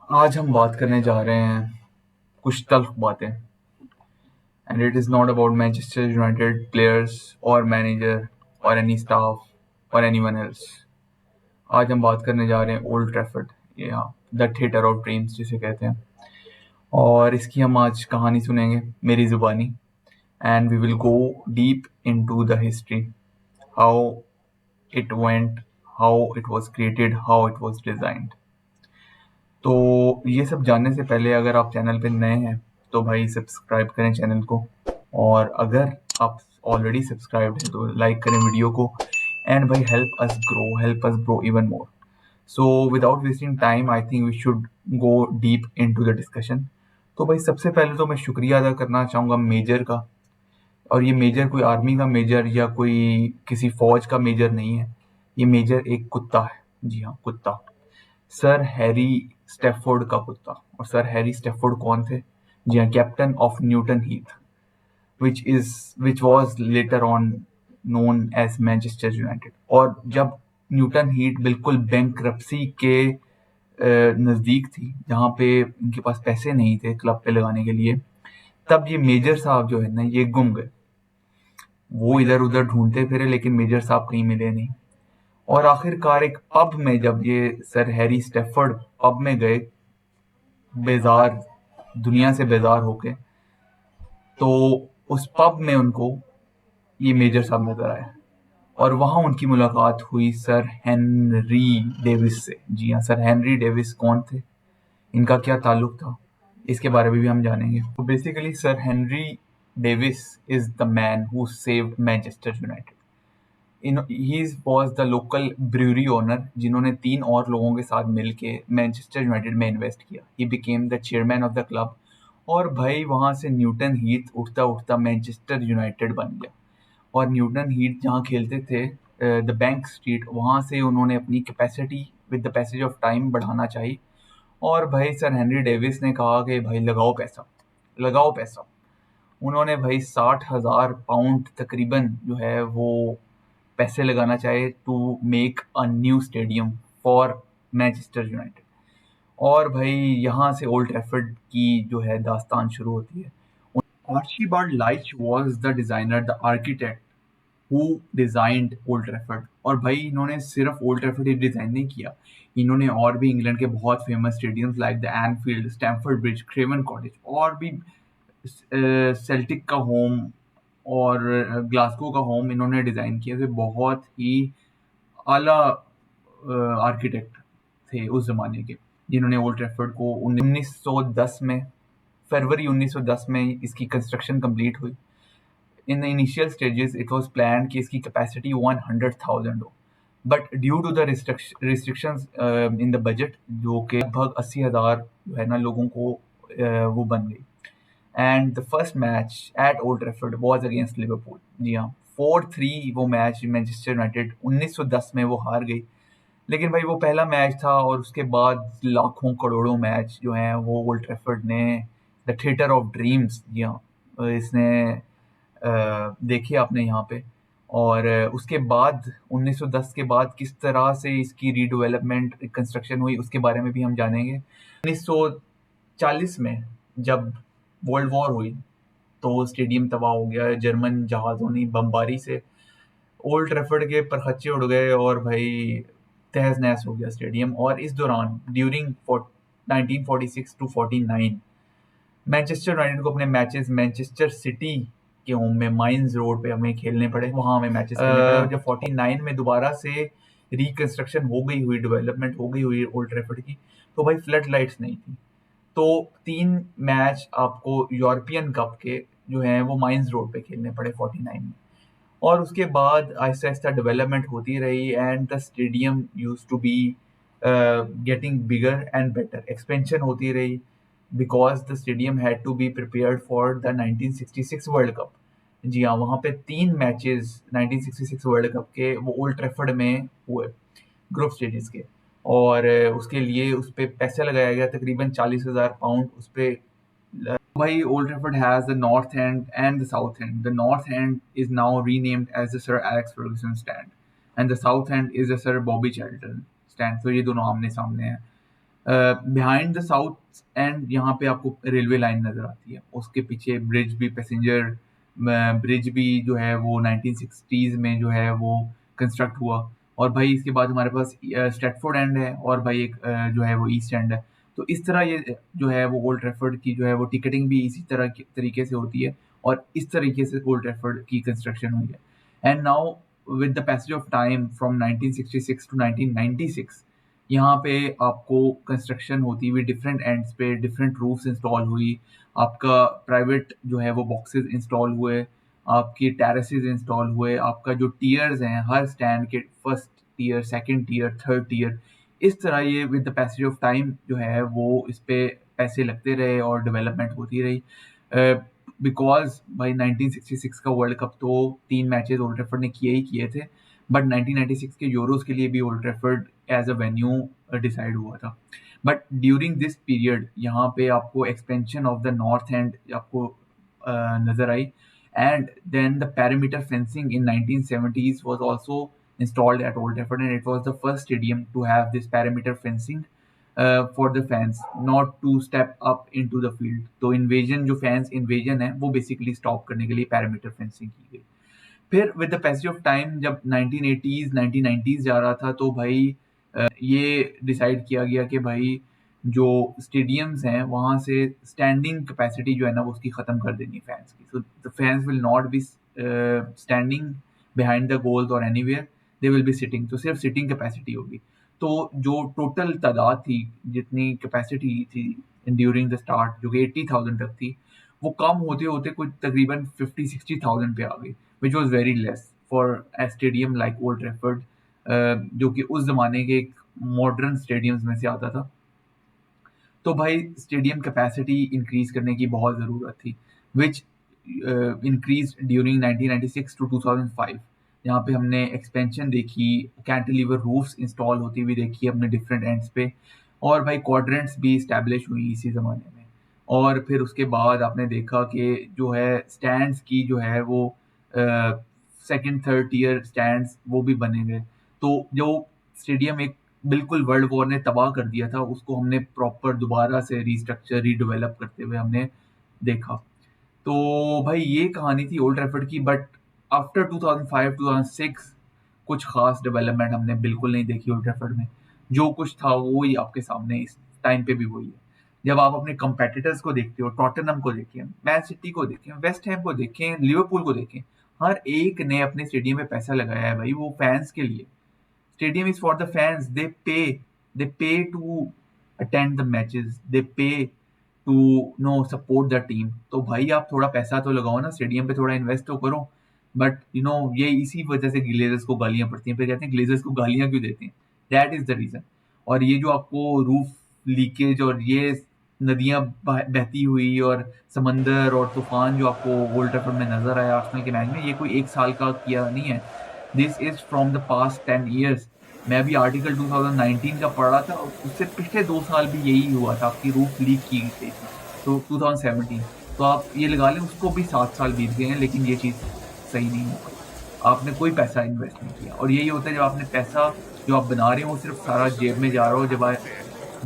आज हम बात करने जा रहे हैं कुछ तल्ख बातें। And it is not about Manchester United players और मैनेजर और एनी स्टाफ और एनीवन एल्स। आज हम बात करने जा रहे हैं ओल्ड ट्रैफर्ड, या द थिएटर ऑफ ड्रीम्स जिसे कहते हैं। और इसकी हम आज कहानी सुनेंगे मेरी ज़ुबानी। And we will go deep into the history, how it went, how it was created, how it was designed. तो ये सब जानने से पहले अगर आप चैनल पे नए हैं तो भाई सब्सक्राइब करें चैनल को, और अगर आप ऑलरेडी सब्सक्राइब्ड हैं तो लाइक करें वीडियो को। एंड भाई help us grow even more. So without wasting time I think we should go deep into the discussion. तो भाई सबसे पहले तो मैं शुक्रिया अदा करना चाहूँगा मेजर का। और ये मेजर कोई आर्मी का मेजर या कोई किसी फौज का मेजर नहीं है। ये मेजर एक कुत्ता है। जी हाँ, कुत्ता। सर हैरी स्टेफोर्ड का कुत्ता। और सर हैरी स्टेफोर्ड कौन थे? जी हाँ, captain of Newton Heath, which was later on known as Manchester United. और जब न्यूटन हीथ बिल्कुल बैंकरप्सी के नज़दीक थी, जहाँ पे इनके पास पैसे नहीं थे क्लब पे लगाने के लिए, तब ये मेजर साहब जो है ना, ये गुम गए। वो इधर उधर ढूंढते फिरे लेकिन मेजर साहब कहीं मिले नहीं। और आखिरकार एक पब में जब ये सर हैरी स्टेफर्ड पब में गए, बेजार, दुनिया से बेजार होके, तो उस पब में उनको ये मेजर साहब नजर आए। और वहां उनकी मुलाकात हुई सर हेनरी डेविस से। जी हाँ, सर हेनरी डेविस कौन थे, इनका क्या ताल्लुक था, इसके बारे में भी हम जानेंगे। तो basically sir Henry Davis is the man who saved Manchester United. He was the local brewery owner जिन्होंने 3 और लोगों के साथ मिलके मैनचेस्टर यूनाइटेड में इन्वेस्ट किया। He became the chairman of the club. और भाई वहां से न्यूटन हीथ उठता उठता मैनचेस्टर यूनाइटेड बन गया। और न्यूटन हीथ जहाँ खेलते थे, द बैंक स्ट्रीट, वहाँ से उन्होंने अपनी capacity with the passage of time बढ़ाना चाहिए। और भाई सर हेनरी डेविस ने कहा कि भाई लगाओ पैसा, लगाओ पैसा। उन्होंने भाई 60,000 पाउंड तकरीबन जो है वो पैसे लगाना चाहे to make a new stadium for Manchester United. और भाई यहाँ से ओल्ड ट्रैफर्ड की जो है दास्तान शुरू होती है। Archibald Leitch was the designer, the architect who designed Old Trafford. और भाई इन्होंने सिर्फ ओल्ड ट्रैफर्ड ही डिजाइन नहीं किया, इन्होंने और भी इंग्लैंड के बहुत famous stadiums like the Enfield, Stamford bridge, Kraven cottage, और भी सेल्टिक का होम और ग्लासगो का होम इन्होंने डिज़ाइन किए थे। बहुत ही आला आर्किटेक्ट थे उस ज़माने के, जिन्होंने ओल्ड ट्रैफर्ड को 1910 में, फरवरी 1910 में इसकी कंस्ट्रक्शन कंप्लीट हुई। In the initial stages it was plan कि इसकी कैपेसिटी 100,000 हो, but due to the restrictions in the budget, जो कि लगभग 80,000 जो है ना लोगों को वो बन गई। And the first match at Old Trafford was against Liverpool. जी हाँ, 4-3 वो मैच मैनचेस्टर यूनाइटेड 1910 में वो हार गई। लेकिन भाई वो पहला मैच था, और उसके बाद लाखों करोड़ों मैच जो हैं वो ओल्ड ट्रैफर्ड ने, द थिएटर ऑफ ड्रीम्स, जी हाँ, इसने देखी आपने यहाँ पे। और उसके बाद 1910 के बाद किस तरह से इसकी रीडेवलपमेंट, कंस्ट्रक्शन हुई, उसके बारे में भी हम जानेंगे। 1940 में जब वर्ल्ड वॉर हुई तो स्टेडियम तबाह हो गया जर्मन जहाज़ों ने बमबारी से। ओल्ड ट्रैफर्ड के परखच्चे उड़ गए और भाई तहस नहस हो गया स्टेडियम। और इस दौरान ड्यूरिंग 1946 टू 49 मैनचेस्टर यूनाइटेड को अपने मैचेस मैनचेस्टर सिटी के होम में माइंस रोड पे हमें खेलने पड़े, वहाँ हमें मैचेस खेलने पड़े। और जब 49 में दोबारा से रिकंस्ट्रक्शन हो गई हुई, डेवलपमेंट हो गई हुई ओल्ड ट्रैफर्ड की, तो भाई फ्लड लाइट्स नहीं थी। तो 3 मैच आपको यूरोपियन कप के जो हैं वो माइंस रोड पे खेलने पड़े 49 में। और उसके बाद आहिस्ता आहिस्ता डेवलपमेंट होती रही, and the stadium used to be getting bigger and better, expansion होती रही, because the stadium had to be prepared for the 1966 world cup. जी हाँ, वहाँ पे 3 मैचेस 1966 वर्ल्ड कप के वो ओल्ड ट्रैफर्ड में हुए, ग्रुप स्टेजेस के। और उसके लिए उस पर पैसा लगाया गया तकरीबन 40,000 पाउंड उस पर। भाई Old Trafford has the north end and the south end. The north end is now renamed as the Sir Alex Ferguson stand, and the south end is the Sir Bobby Charlton stand. तो ये दोनों आमने सामने हैं। Behind the south and यहाँ पे आपको railway line नज़र आती है, उसके पीछे ब्रिज भी, पैसेंजर ब्रिज भी जो है वो 1960s में जो है वो कंस्ट्रक्ट हुआ। और भाई इसके बाद हमारे पास स्ट्रैटफोर्ड एंड है, और भाई एक जो है वो ईस्ट एंड है। तो इस तरह ये जो है वो ओल्ड ट्रैफर्ड की जो है वो टिकटिंग भी इसी तरह की तरीके से होती है, और इस तरीके से ओल्ड ट्रैफर्ड की कंस्ट्रक्शन हुई है। And now with the passage of time from 1966 to 1996, यहाँ पे आपको कंस्ट्रक्शन होती हुई डिफरेंट एंड्स पे डिफरेंट रूफ्स इंस्टॉल हुई, आपका प्राइवेट जो है वो बॉक्सेस इंस्टॉल हुए, आपकी टेरेसेस इंस्टॉल हुए, आपका जो टीयर्स हैं हर स्टैंड के, first tier, second tier, third tier, इस तरह ये with the passage of time जो है वो इस पे पैसे लगते रहे और डेवलपमेंट होती रही। बिकॉज भाई 1966 का वर्ल्ड कप तो 3 मैचेस ओल्ड ट्रैफर्ड ने किए ही किए थे, बट 1996 के यूरोस के लिए भी Old Trafford as a venue decide हुआ था। बट ड्यूरिंग दिस पीरियड यहाँ पे आपको expansion of the north end आपको नजर आई, and then the perimeter fencing in 1970s was also installed at Old Trafford, and it was the first stadium to have this perimeter fencing for the fans not to step up into the field। तो invasion जो fans invasion है वो basically stop करने के लिए parameter fencing की गई। फिर with the passage of time जब 1980s 1990s जा रहा था, तो भाई ये डिसाइड किया गया कि भाई जो स्टेडियम्स हैं वहाँ से स्टैंडिंग कैपेसिटी जो है ना वो उसकी ख़त्म कर देनी फैंस की। So the fans will not be standing behind the goals और anywhere, they will be sitting. तो सिर्फ सिटिंग कैपेसिटी होगी। तो जो टोटल तादाद थी, जितनी कैपेसिटी थी ड्यूरिंग द स्टार्ट, जो कि 80,000 तक थी, वो कम होते होते कुछ तकरीबन 50-60,000 पे आ गई, which was very less for a stadium like old Trafford, जो कि उस जमाने के एक मॉडर्न स्टेडियम्स में से आता था। तो भाई स्टेडियम कैपेसिटी इंक्रीज करने की बहुत ज़रूरत थी, विच इंक्रीज ड्यूरिंग 1996 टू 2005। यहाँ पे हमने एक्सपेंशन देखी, कैंटिलीवर रूफ्स इंस्टॉल होती हुई देखी अपने डिफरेंट एंड्स पे, और भाई क्वाड्रेंट्स भी इस्टेब्लिश हुई इसी ज़माने में। और फिर उसके बाद आपने देखा कि जो है स्टैंड्स की जो है वो सेकंड थर्ड टीयर स्टैंड्स वो भी बने हुए। तो जो स्टेडियम एक बिल्कुल वर्ल्ड वॉर ने तबाह कर दिया था, उसको हमने प्रॉपर दोबारा से रीस्ट्रक्चर रीडेवलप करते हुए हमने देखा। तो भाई ये कहानी थी ओल्ड ट्रैफर्ड की। बट आफ्टर 2005-2006 कुछ खास डेवलपमेंट हमने बिल्कुल नहीं देखी ओल्ड ट्रैफर्ड में। जो कुछ था वो ही आपके सामने इस टाइम पे भी वही है। जब आप अपने कंपेटिटर्स को देखते हो, टॉटनहम को देखें, मैन सिटी को देखें, वेस्ट हैम को देखें, लिवरपूल को देखें, हर एक ने अपने स्टेडियम में पैसा लगाया है भाई, वो फैंस के लिए। Stadium is for the fans. They pay to attend the matches. They pay to support the team. तो भाई आप थोड़ा पैसा तो लगाओ ना, स्टेडियम पे थोड़ा इन्वेस्ट तो करो। बट ये इसी वजह से ग्लेजर्स को गालियां पड़ती हैं। फिर कहते हैं ग्लेजर्स को गालियां क्यों देते हैं, दैट इज द रीजन। और ये जो आपको रूफ लीकेज और ये नदियां बहती हुई और समंदर और तूफान जो आपको ओल्ड ट्रैफर्ड में नजर आया आर्सेनल के मैच में, ये कोई एक साल का किया नहीं है। This is from the past 10 years. मैं अभी आर्टिकल 2019 का पढ़ रहा था, उससे पिछले 2 साल भी यही हुआ था, आपकी रूफ लीक की गई थी, तो 2017। तो आप ये लगा लें उसको भी 7 साल बीत गए हैं, लेकिन ये चीज़ सही नहीं हो पाई। आपने कोई पैसा इन्वेस्ट नहीं किया, और यही होता है जब आपने पैसा जो आप बना रहे हो वो सिर्फ सारा जेब में जा रहा हो, जब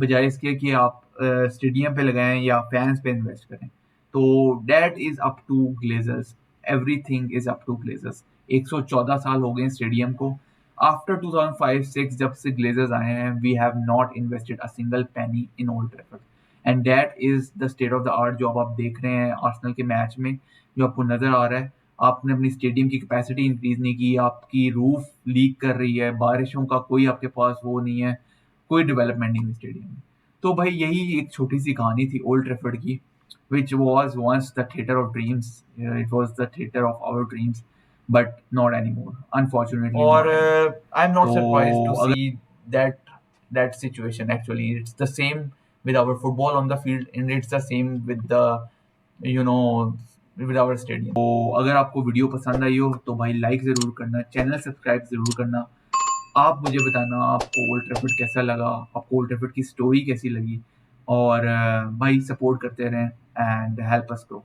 बजाय इसके कि आप स्टेडियम पे लगाएं या फैंस पे इन्वेस्ट करें। तो that is up to Glazers, everything is up to Glazers. 114 साल हो गए स्टेडियम को। आफ्टर 2005-06 जब से ग्लेजर्स आए हैं, we have not invested a single penny in Old Trafford, and that is the state of the art जो अब आप देख रहे हैं आर्सेनल के मैच में, जो आपको नजर आ रहा है। आपने अपनी स्टेडियम की कैपेसिटी इंक्रीज नहीं की, आपकी रूफ लीक कर रही है, बारिशों का कोई आपके पास वो नहीं है, कोई डेवलपमेंट नहीं हुई स्टेडियम में। तो भाई यही एक छोटी सी कहानी थी ओल्ड ट्रैफर्ड की, which was once the theater of dreams. It was the theater of our dreams, but not anymore, unfortunately. और Not anymore. I'm not surprised to So see that situation, actually it's the same with our football on the field, and it's the same with the you know with our stadium. तो अगर आपको video पसंद आई हो तो भाई like ज़रूर करना, channel subscribe ज़रूर करना। आप मुझे बताना आपको ओल्ड ट्रैफर्ड कैसा लगा, आपको ओल्ड ट्रैफर्ड की स्टोरी कैसी लगी, और भाई सपोर्ट करते रहें एंड हेल्प अस ग्रो।